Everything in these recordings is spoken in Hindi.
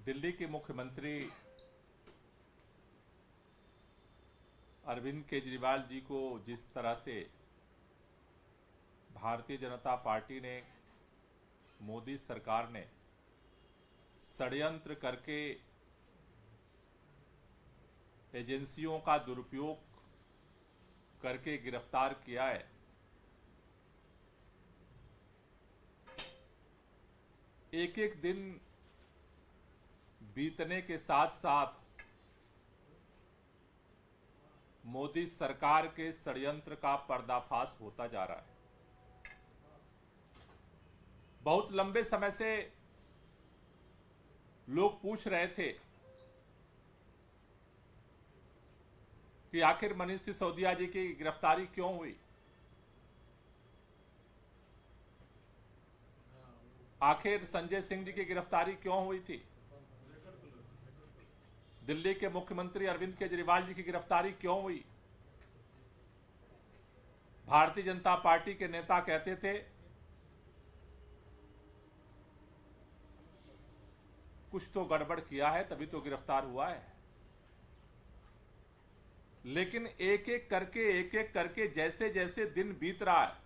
दिल्ली के मुख्यमंत्री अरविंद केजरीवाल जी को जिस तरह से भारतीय जनता पार्टी ने, मोदी सरकार ने षड्यंत्र करके एजेंसियों का दुरुपयोग करके गिरफ्तार किया है, एक एक दिन बीतने के साथ साथ मोदी सरकार के षड्यंत्र का पर्दाफाश होता जा रहा है। बहुत लंबे समय से लोग पूछ रहे थे कि आखिर मनीष सिसोदिया जी की गिरफ्तारी क्यों हुई, आखिर संजय सिंह जी की गिरफ्तारी क्यों हुई थी, दिल्ली के मुख्यमंत्री अरविंद केजरीवाल जी की गिरफ्तारी क्यों हुई। भारतीय जनता पार्टी के नेता कहते थे कुछ तो गड़बड़ किया है तभी तो गिरफ्तार हुआ है, लेकिन एक एक करके जैसे जैसे दिन बीत रहा है,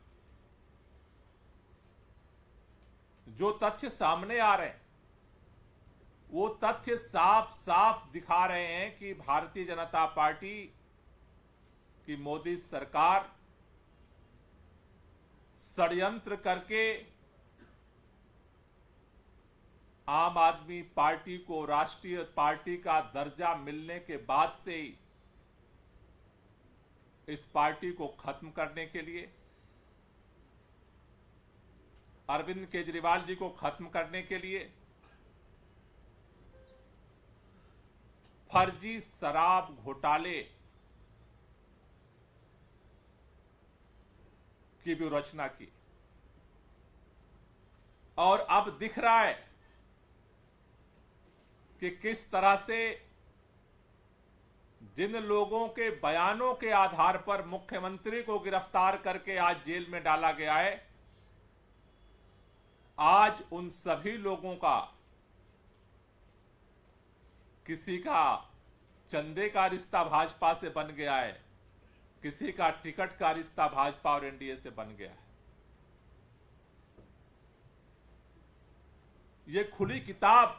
जो तथ्य सामने आ रहे हैं वो तथ्य साफ साफ दिखा रहे हैं कि भारतीय जनता पार्टी की मोदी सरकार षड्यंत्र करके आम आदमी पार्टी को राष्ट्रीय पार्टी का दर्जा मिलने के बाद से ही इस पार्टी को खत्म करने के लिए, अरविंद केजरीवाल जी को खत्म करने के लिए फर्जी शराब घोटाले की भी रचना की। और अब दिख रहा है कि किस तरह से जिन लोगों के बयानों के आधार पर मुख्यमंत्री को गिरफ्तार करके आज जेल में डाला गया है, आज उन सभी लोगों का किसी का चंदे का रिश्ता भाजपा से बन गया है, किसी का टिकट का रिश्ता भाजपा और एनडीए से बन गया है। ये खुली किताब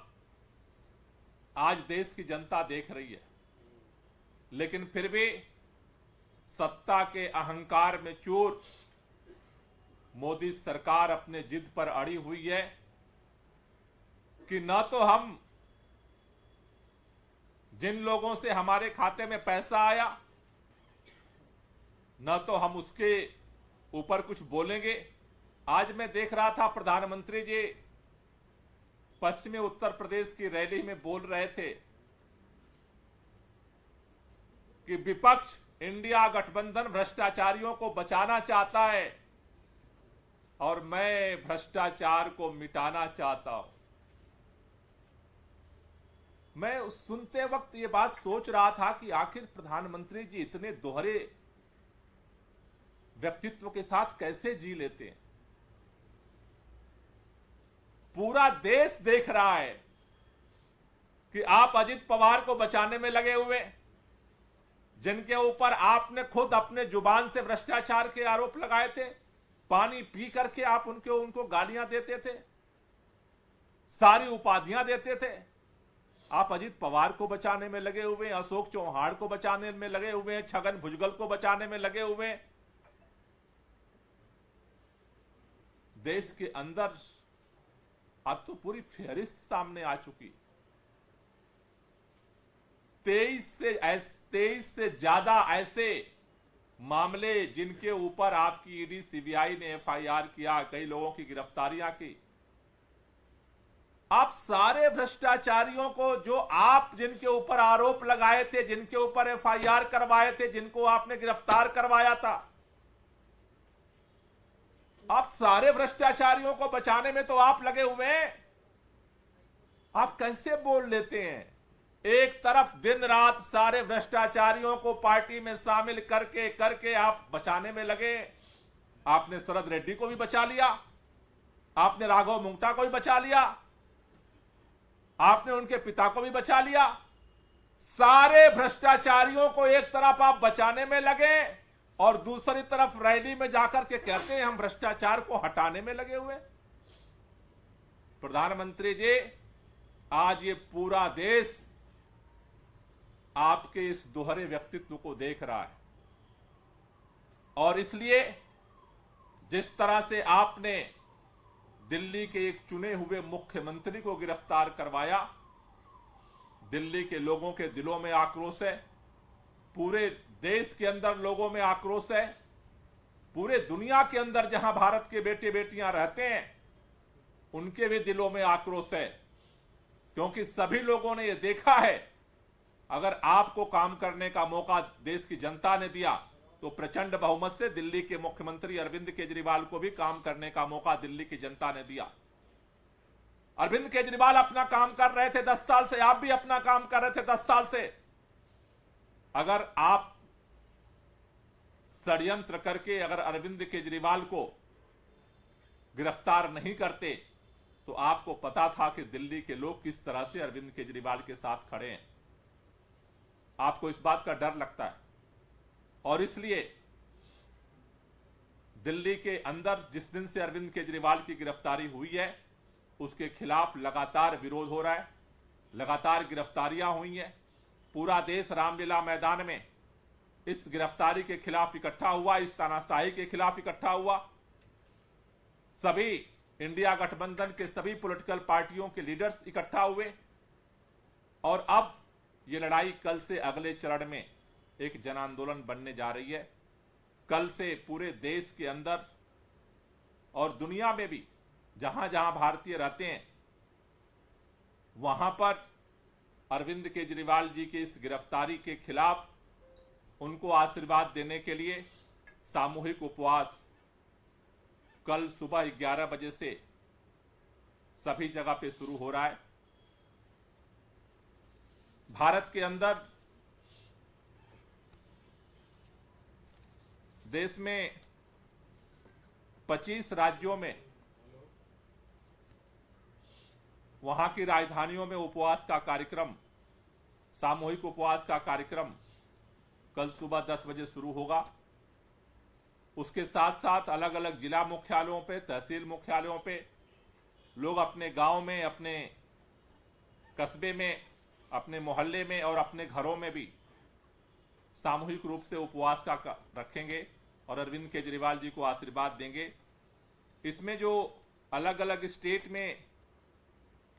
आज देश की जनता देख रही है, लेकिन फिर भी सत्ता के अहंकार में चूर मोदी सरकार अपने जिद पर अड़ी हुई है कि न तो हम जिन लोगों से हमारे खाते में पैसा आया न तो हम उसके ऊपर कुछ बोलेंगे। आज मैं देख रहा था प्रधानमंत्री जी पश्चिमी उत्तर प्रदेश की रैली में बोल रहे थे कि विपक्ष इंडिया गठबंधन भ्रष्टाचारियों को बचाना चाहता है और मैं भ्रष्टाचार को मिटाना चाहता हूं। मैं सुनते वक्त ये बात सोच रहा था कि आखिर प्रधानमंत्री जी इतने दोहरे व्यक्तित्व के साथ कैसे जी लेते हैं। पूरा देश देख रहा है कि आप अजित पवार को बचाने में लगे हुए, जिनके ऊपर आपने खुद अपने जुबान से भ्रष्टाचार के आरोप लगाए थे, पानी पी करके आप उनको गालियां देते थे, सारी उपाधियां देते थे। आप अजित पवार को बचाने में लगे हुए, अशोक चौहान को बचाने में लगे हुए, छगन भुजबल को बचाने में लगे हुए। देश के अंदर अब तो पूरी फेहरिस्त सामने आ चुकी। 23 से ज्यादा ऐसे मामले जिनके ऊपर आपकी ईडी सीबीआई ने एफआईआर किया, कई लोगों की गिरफ्तारियां की। आप सारे भ्रष्टाचारियों को, जो आप जिनके ऊपर आरोप लगाए थे, जिनके ऊपर एफआईआर करवाए थे, जिनको आपने गिरफ्तार करवाया था, आप सारे भ्रष्टाचारियों को बचाने में तो आप लगे हुए हैं। आप कैसे बोल लेते हैं? एक तरफ दिन रात सारे भ्रष्टाचारियों को पार्टी में शामिल करके करके आप बचाने में लगे। आपने शरद रेड्डी को भी बचा लिया, आपने राघव मुंगटा को भी बचा लिया, आपने उनके पिता को भी बचा लिया। सारे भ्रष्टाचारियों को एक तरफ आप बचाने में लगे और दूसरी तरफ रैली में जाकर के कहते हैं हम भ्रष्टाचार को हटाने में लगे हुए। प्रधानमंत्री जी, आज ये पूरा देश आपके इस दोहरे व्यक्तित्व को देख रहा है और इसलिए जिस तरह से आपने दिल्ली के एक चुने हुए मुख्यमंत्री को गिरफ्तार करवाया, दिल्ली के लोगों के दिलों में आक्रोश है, पूरे देश के अंदर लोगों में आक्रोश है, पूरे दुनिया के अंदर जहां भारत के बेटे बेटियां रहते हैं उनके भी दिलों में आक्रोश है, क्योंकि सभी लोगों ने यह देखा है अगर आपको काम करने का मौका देश की जनता ने दिया तो प्रचंड बहुमत से दिल्ली के मुख्यमंत्री अरविंद केजरीवाल को भी काम करने का मौका दिल्ली की जनता ने दिया। अरविंद केजरीवाल अपना काम कर रहे थे 10 साल से, आप भी अपना काम कर रहे थे 10 साल से। अगर आप षड्यंत्र करके अगर अरविंद केजरीवाल को गिरफ्तार नहीं करते तो आपको पता था कि दिल्ली के लोग किस तरह से अरविंद केजरीवाल के साथ खड़े हैं। आपको इस बात का डर लगता है और इसलिए दिल्ली के अंदर जिस दिन से अरविंद केजरीवाल की गिरफ्तारी हुई है उसके खिलाफ लगातार विरोध हो रहा है, लगातार गिरफ्तारियां हुई हैं। पूरा देश रामलीला मैदान में इस गिरफ्तारी के खिलाफ इकट्ठा हुआ, इस तानाशाही के खिलाफ इकट्ठा हुआ। सभी इंडिया गठबंधन के सभी पॉलिटिकल पार्टियों के लीडर्स इकट्ठा हुए और अब यह लड़ाई कल से अगले चरण में एक जन आंदोलन बनने जा रही है। कल से पूरे देश के अंदर और दुनिया में भी जहां जहां भारतीय रहते हैं वहां पर अरविंद केजरीवाल जी की इस गिरफ्तारी के खिलाफ उनको आशीर्वाद देने के लिए सामूहिक उपवास कल सुबह 11 बजे से सभी जगह पे शुरू हो रहा है। भारत के अंदर देश में 25 राज्यों में वहां की राजधानियों में उपवास का कार्यक्रम, सामूहिक उपवास का कार्यक्रम कल सुबह 10 बजे शुरू होगा। उसके साथ साथ अलग अलग जिला मुख्यालयों पे, तहसील मुख्यालयों पे लोग अपने गांव में, अपने कस्बे में, अपने मोहल्ले में और अपने घरों में भी सामूहिक रूप से उपवास का रखेंगे और अरविंद केजरीवाल जी को आशीर्वाद देंगे। इसमें जो अलग अलग स्टेट में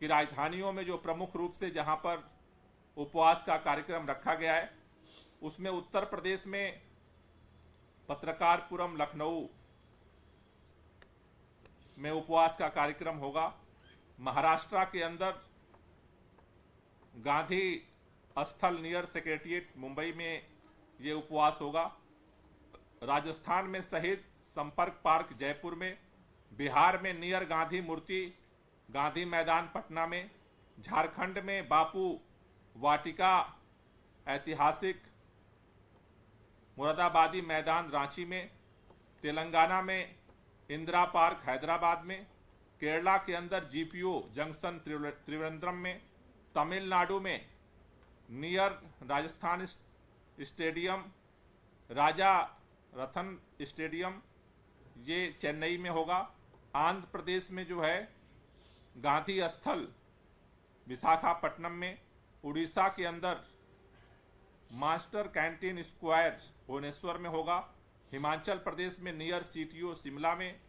की राजधानियों में जो प्रमुख रूप से जहां पर उपवास का कार्यक्रम रखा गया है उसमें उत्तर प्रदेश में पत्रकारपुरम, लखनऊ में उपवास का कार्यक्रम होगा। महाराष्ट्र के अंदर गांधी स्थल नियर सेक्रेटरिएट मुंबई में ये उपवास होगा। राजस्थान में शहीद संपर्क पार्क जयपुर में, बिहार में नियर गांधी मूर्ति गांधी मैदान पटना में, झारखंड में बापू वाटिका ऐतिहासिक मुरादाबादी मैदान रांची में, तेलंगाना में इंदिरा पार्क हैदराबाद में, केरला के अंदर जीपीओ जंक्शन त्रिवेंद्रम में, तमिलनाडु में नियर राजस्थान स्टेडियम, राजा रतन स्टेडियम ये चेन्नई में होगा। आंध्र प्रदेश में जो है गांधी स्थल विशाखापट्टनम में, उड़ीसा के अंदर मास्टर कैंटीन स्क्वायर भुवनेश्वर में होगा, हिमाचल प्रदेश में नियर सीटीओ शिमला में,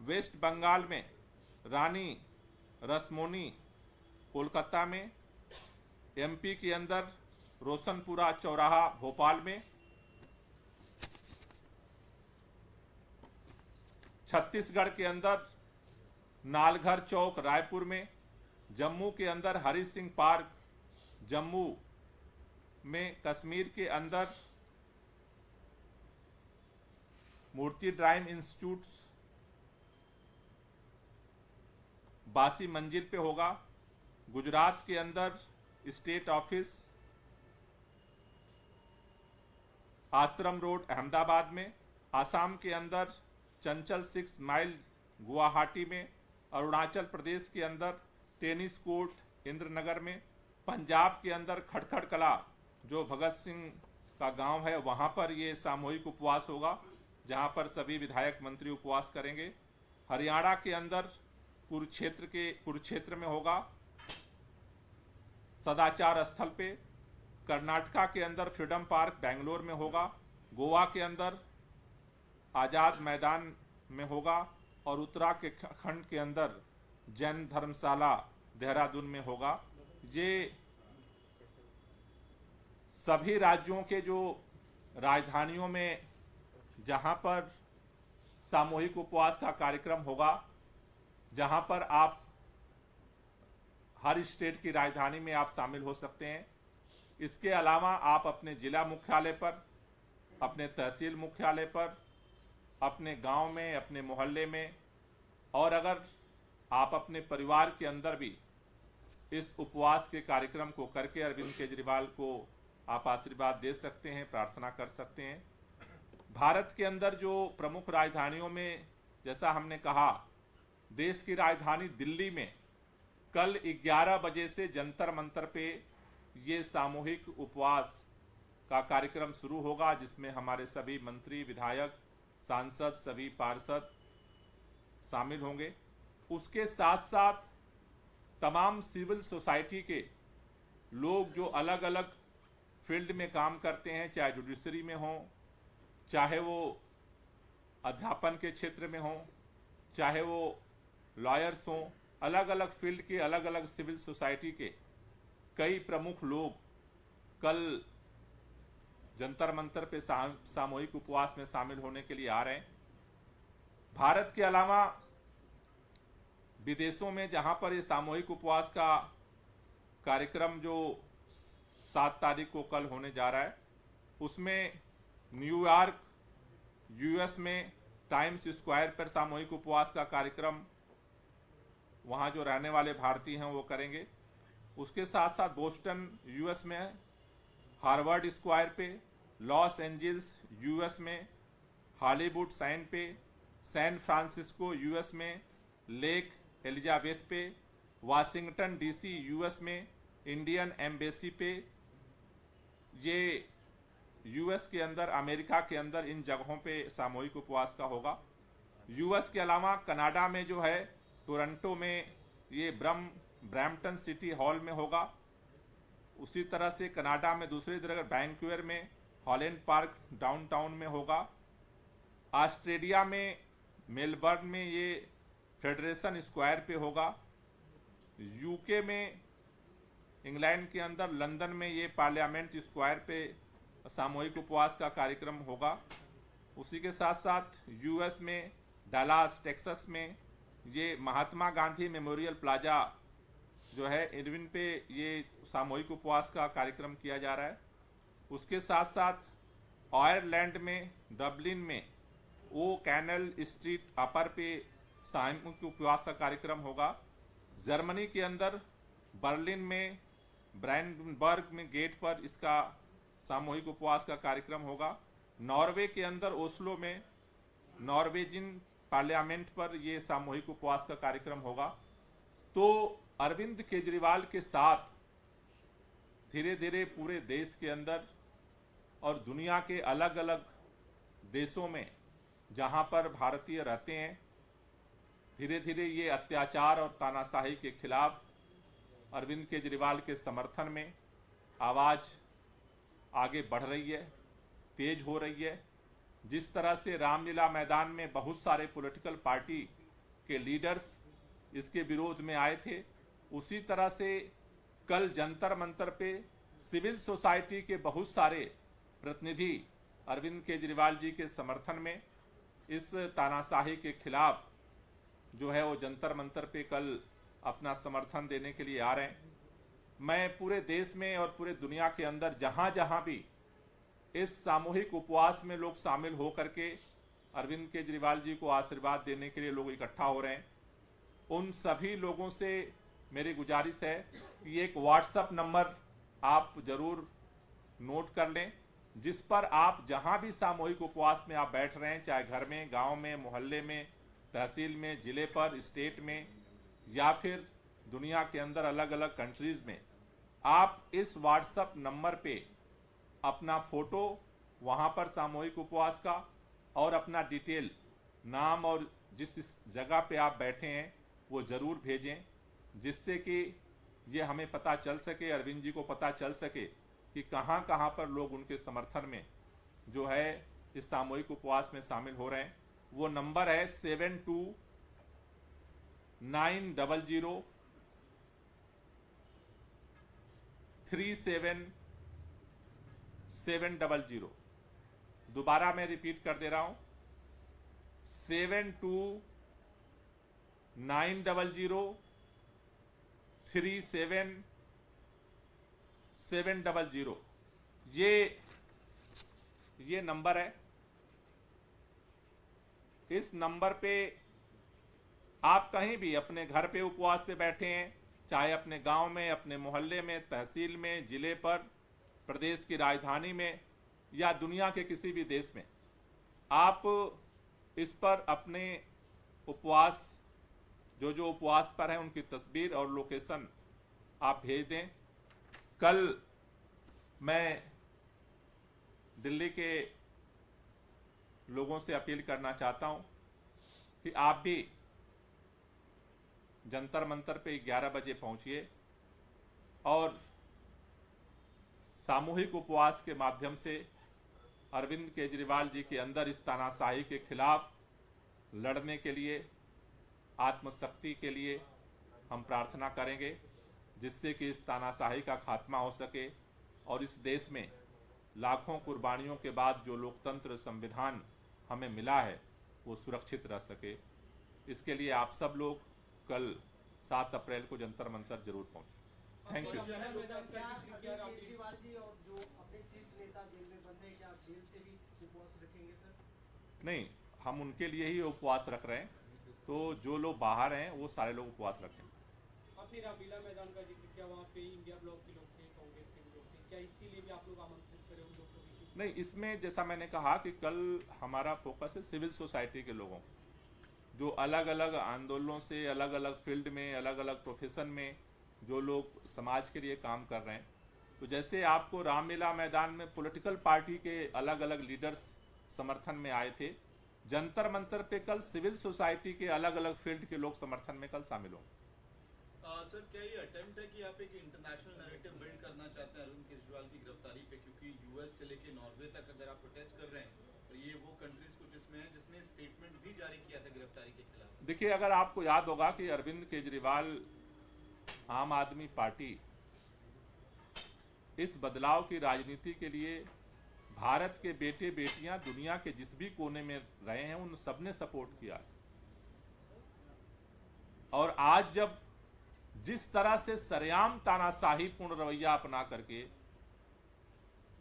वेस्ट बंगाल में रानी रसमोनी कोलकाता में, एमपी के अंदर रोशनपुरा चौराहा भोपाल में, छत्तीसगढ़ के अंदर नालघर चौक रायपुर में, जम्मू के अंदर हरि सिंह पार्क, जम्मू में कश्मीर के अंदर मूर्ति ड्राइव इंस्टीट्यूट बासी मंजिल पे होगा। गुजरात के अंदर स्टेट ऑफिस आश्रम रोड अहमदाबाद में, आसाम के अंदर चंचल 6 माइल गुवाहाटी में, अरुणाचल प्रदेश के अंदर टेनिस कोर्ट इंद्रनगर में, पंजाब के अंदर खटखड़ कला जो भगत सिंह का गांव है वहां पर ये सामूहिक उपवास होगा, जहां पर सभी विधायक मंत्री उपवास करेंगे। हरियाणा के अंदर कुरुक्षेत्र में होगा सदाचार स्थल पे। कर्नाटका के अंदर फ्रीडम पार्क बेंगलोर में होगा। गोवा के अंदर आजाद मैदान में होगा और उत्तराखंड के अंदर जैन धर्मशाला देहरादून में होगा। ये सभी राज्यों के जो राजधानियों में जहां पर सामूहिक उपवास का कार्यक्रम होगा, जहां पर आप हर स्टेट की राजधानी में आप शामिल हो सकते हैं। इसके अलावा आप अपने जिला मुख्यालय पर, अपने तहसील मुख्यालय पर, अपने गांव में, अपने मोहल्ले में, और अगर आप अपने परिवार के अंदर भी इस उपवास के कार्यक्रम को करके अरविंद केजरीवाल को आप आशीर्वाद दे सकते हैं, प्रार्थना कर सकते हैं। भारत के अंदर जो प्रमुख राजधानियों में, जैसा हमने कहा, देश की राजधानी दिल्ली में कल 11 बजे से जंतर मंतर पे ये सामूहिक उपवास का कार्यक्रम शुरू होगा, जिसमें हमारे सभी मंत्री, विधायक, सांसद, सभी पार्षद शामिल होंगे। उसके साथ साथ तमाम सिविल सोसाइटी के लोग जो अलग अलग फील्ड में काम करते हैं, चाहे जुडिशरी में हो, चाहे वो अध्यापन के क्षेत्र में हो, चाहे वो लॉयर्स हों, अलग अलग फील्ड के अलग अलग सिविल सोसाइटी के कई प्रमुख लोग कल जंतर मंतर पे सामूहिक उपवास में शामिल होने के लिए आ रहे हैं। भारत के अलावा विदेशों में जहां पर ये सामूहिक उपवास का कार्यक्रम जो 7 तारीख को कल होने जा रहा है, उसमें न्यूयॉर्क यूएस में टाइम्स स्क्वायर पर सामूहिक उपवास का कार्यक्रम वहां जो रहने वाले भारतीय हैं वो करेंगे। उसके साथ साथ बोस्टन यूएस में, हार्वर्ड स्क्वायर पे, लॉस एंजल्स यूएस में, हॉलीवुड साइन पे, सैन फ्रांसिस्को यूएस में, लेक एलिजाबेथ पे, वाशिंगटन डीसी यूएस में, इंडियन एम्बेसी पे, ये यूएस के अंदर, अमेरिका के अंदर इन जगहों पे सामूहिक उपवास का होगा। यूएस के अलावा कनाडा में जो है टोरंटो में ये ब्रैम्पटन सिटी हॉल में होगा। उसी तरह से कनाडा में दूसरी जगह वैंकूवर में हॉलैंड पार्क डाउनटाउन में होगा। ऑस्ट्रेलिया में मेलबर्न में ये फेडरेशन स्क्वायर पे होगा। यूके में, इंग्लैंड के अंदर लंदन में ये पार्लियामेंट स्क्वायर पे सामूहिक उपवास का कार्यक्रम होगा। उसी के साथ साथ यूएस में डलास टेक्सास में ये महात्मा गांधी मेमोरियल प्लाजा जो है इरविन पे ये सामूहिक उपवास का कार्यक्रम किया जा रहा है। उसके साथ साथ आयरलैंड में डबलिन में ओ कैनल स्ट्रीट अपर पे सामूहिक उपवास का कार्यक्रम होगा। जर्मनी के अंदर बर्लिन में ब्रांडनबर्ग में गेट पर इसका सामूहिक उपवास का कार्यक्रम होगा। नॉर्वे के अंदर ओस्लो में नॉर्वेजियन पार्लियामेंट पर यह सामूहिक उपवास का कार्यक्रम होगा। तो अरविंद केजरीवाल के साथ धीरे धीरे पूरे देश के अंदर और दुनिया के अलग अलग देशों में जहां पर भारतीय रहते हैं, धीरे धीरे ये अत्याचार और तानाशाही के खिलाफ अरविंद केजरीवाल के समर्थन में आवाज आगे बढ़ रही है, तेज हो रही है। जिस तरह से रामलीला मैदान में बहुत सारे पॉलिटिकल पार्टी के लीडर्स इसके विरोध में आए थे, उसी तरह से कल जंतर मंतर पे सिविल सोसाइटी के बहुत सारे प्रतिनिधि अरविंद केजरीवाल जी के समर्थन में इस तानाशाही के खिलाफ जो है वो जंतर मंतर पे कल अपना समर्थन देने के लिए आ रहे हैं। मैं पूरे देश में और पूरे दुनिया के अंदर जहां जहां भी इस सामूहिक उपवास में लोग शामिल होकर के अरविंद केजरीवाल जी को आशीर्वाद देने के लिए लोग इकट्ठा हो रहे हैं, उन सभी लोगों से मेरी गुजारिश है कि एक व्हाट्सएप नंबर आप जरूर नोट कर लें, जिस पर आप जहां भी सामूहिक उपवास में आप बैठ रहे हैं, चाहे घर में, गांव में, मोहल्ले में, तहसील में, जिले पर, स्टेट में या फिर दुनिया के अंदर अलग अलग कंट्रीज में, आप इस व्हाट्सएप नंबर पे अपना फोटो वहां पर सामूहिक उपवास का और अपना डिटेल, नाम और जिस जगह पे आप बैठे हैं वो जरूर भेजें, जिससे कि ये हमें पता चल सके, अरविंद जी को पता चल सके कि कहां कहां पर लोग उनके समर्थन में जो है इस सामूहिक उपवास में शामिल हो रहे हैं। वो नंबर है 72903770। दोबारा मैं रिपीट कर दे रहा हूं, 72903770। ये नंबर है। इस नंबर पे आप कहीं भी अपने घर पे उपवास पे बैठे हैं, चाहे अपने गांव में, अपने मोहल्ले में, तहसील में, जिले पर, प्रदेश की राजधानी में या दुनिया के किसी भी देश में, आप इस पर अपने उपवास जो उपवास पर हैं उनकी तस्वीर और लोकेशन आप भेज दें। कल मैं दिल्ली के लोगों से अपील करना चाहता हूं कि आप भी जंतर मंतर पे 11 बजे पहुंचिए और सामूहिक उपवास के माध्यम से अरविंद केजरीवाल जी के अंदर इस तानाशाही के खिलाफ लड़ने के लिए, आत्मशक्ति के लिए हम प्रार्थना करेंगे, जिससे कि इस तानाशाही का खात्मा हो सके और इस देश में लाखों कुर्बानियों के बाद जो लोकतंत्र संविधान हमें मिला है वो सुरक्षित रह सके। इसके लिए आप सब लोग कल 7 अप्रैल को जंतर मंतर जरूर पहुंचे। Thank you. केजरीवाल जी और जो अपने शीर्ष नेता जेल में बंद हैं, क्या आप जेल से भी उपवास रखेंगे सर? नहीं, हम उनके लिए ही उपवास रख रहे हैं, तो जो लोग बाहर हैं वो सारे लोग उपवास रखें। आपने रामलीला मैदान का जिक्र किया, वहाँ पे इंडिया ब्लॉक के लोग थे, कांग्रेस के भी लोग थे, क्या इसके लिए भी आप लोग आमंत्रित करें उन लोगों को? नहीं, इसमें जैसा मैंने कहा कि कल हमारा फोकस है सिविल सोसाइटी के लोगों, जो अलग अलग आंदोलनों से, अलग अलग फील्ड में, अलग अलग प्रोफेशन में जो लोग समाज के लिए काम कर रहे हैं। तो जैसे आपको रामलीला मैदान में पॉलिटिकल पार्टी के अलग अलग लीडर्स समर्थन में आए थे, जंतर मंतर पे कल सिविल सोसाइटी के अलग अलग फील्ड के लोग समर्थन में कल शामिल होंगे। सर, क्या ये अटेम्प्ट है कि आप एक इंटरनेशनल नैरेटिव बिल्ड करना चाहते हैं अरविंद केजरीवाल की गिरफ्तारी पे, क्योंकि यूएस से लेके नॉर्वे तक अगर आप प्रोटेस्ट कर रहे हैं तो ये वो कंट्रीज कुछ इसमें है जिसने स्टेटमेंट भी जारी किया था गिरफ्तारी के खिलाफ। देखिए, अगर आपको याद होगा कि अरविंद केजरीवाल, आम आदमी पार्टी इस बदलाव की राजनीति के लिए भारत के बेटे बेटियां दुनिया के जिस भी कोने में रहे हैं उन सबने सपोर्ट किया। और आज जब जिस तरह से सरेआम तानाशाही पूर्ण रवैया अपना करके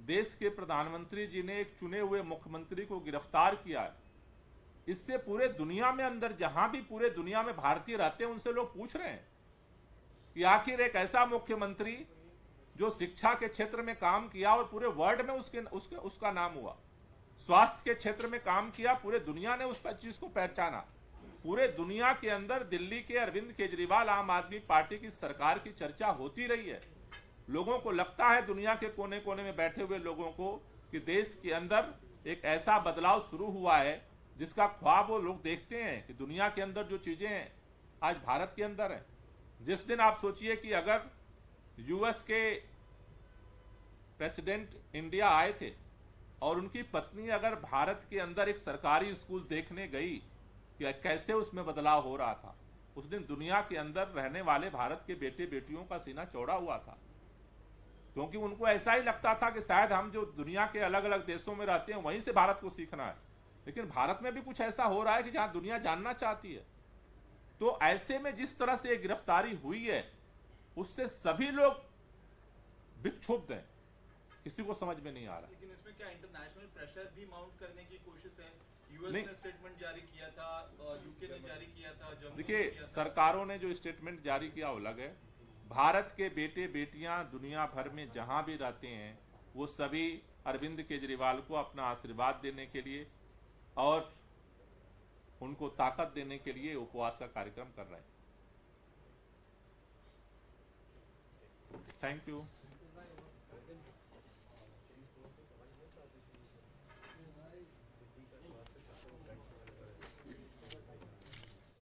देश के प्रधानमंत्री जी ने एक चुने हुए मुख्यमंत्री को गिरफ्तार किया है, इससे पूरे दुनिया में अंदर जहां भी पूरे दुनिया में भारतीय रहते हैं उनसे लोग पूछ रहे हैं कि आखिर एक ऐसा मुख्यमंत्री जो शिक्षा के क्षेत्र में काम किया और पूरे वर्ल्ड में उसका नाम हुआ, स्वास्थ्य के क्षेत्र में काम किया, पूरे दुनिया ने उस चीज को पहचाना, पूरे दुनिया के अंदर दिल्ली के अरविंद केजरीवाल आम आदमी पार्टी की सरकार की चर्चा होती रही है। लोगों को लगता है, दुनिया के कोने कोने में बैठे हुए लोगों को, कि देश के अंदर एक ऐसा बदलाव शुरू हुआ है जिसका ख्वाब वो लोग देखते हैं कि दुनिया के अंदर जो चीजें हैं आज भारत के अंदर है। जिस दिन आप सोचिए कि अगर यूएस के प्रेसिडेंट इंडिया आए थे और उनकी पत्नी अगर भारत के अंदर एक सरकारी स्कूल देखने गई कि कैसे उसमें बदलाव हो रहा था, उस दिन दुनिया के अंदर रहने वाले भारत के बेटे बेटियों का सीना चौड़ा हुआ था, क्योंकि उनको ऐसा ही लगता था कि शायद हम जो दुनिया के अलग अलग देशों में रहते हैं वहीं से भारत को सीखना है, लेकिन भारत में भी कुछ ऐसा हो रहा है कि जहां दुनिया जानना चाहती है। तो ऐसे में जिस तरह से गिरफ्तारी हुई है उससे सभी लोग विक्षुब्ध हैं, किसी को समझ में नहीं आ रहा। लेकिन इसमें क्या इंटरनेशनल प्रेशर भी माउंट करने की कोशिश है? यूएस नहीं। ने स्टेटमेंट जारी किया था, यूके ने जारी किया था, जम्मू ने देखिए, किया था। सरकारों ने जो स्टेटमेंट जारी किया वो अलग है। भारत के बेटे बेटियां दुनिया भर में जहां भी रहते हैं वो सभी अरविंद केजरीवाल को अपना आशीर्वाद देने के लिए और उनको ताकत देने के लिए उपवास का कार्यक्रम कर रहे हैं। Thank you.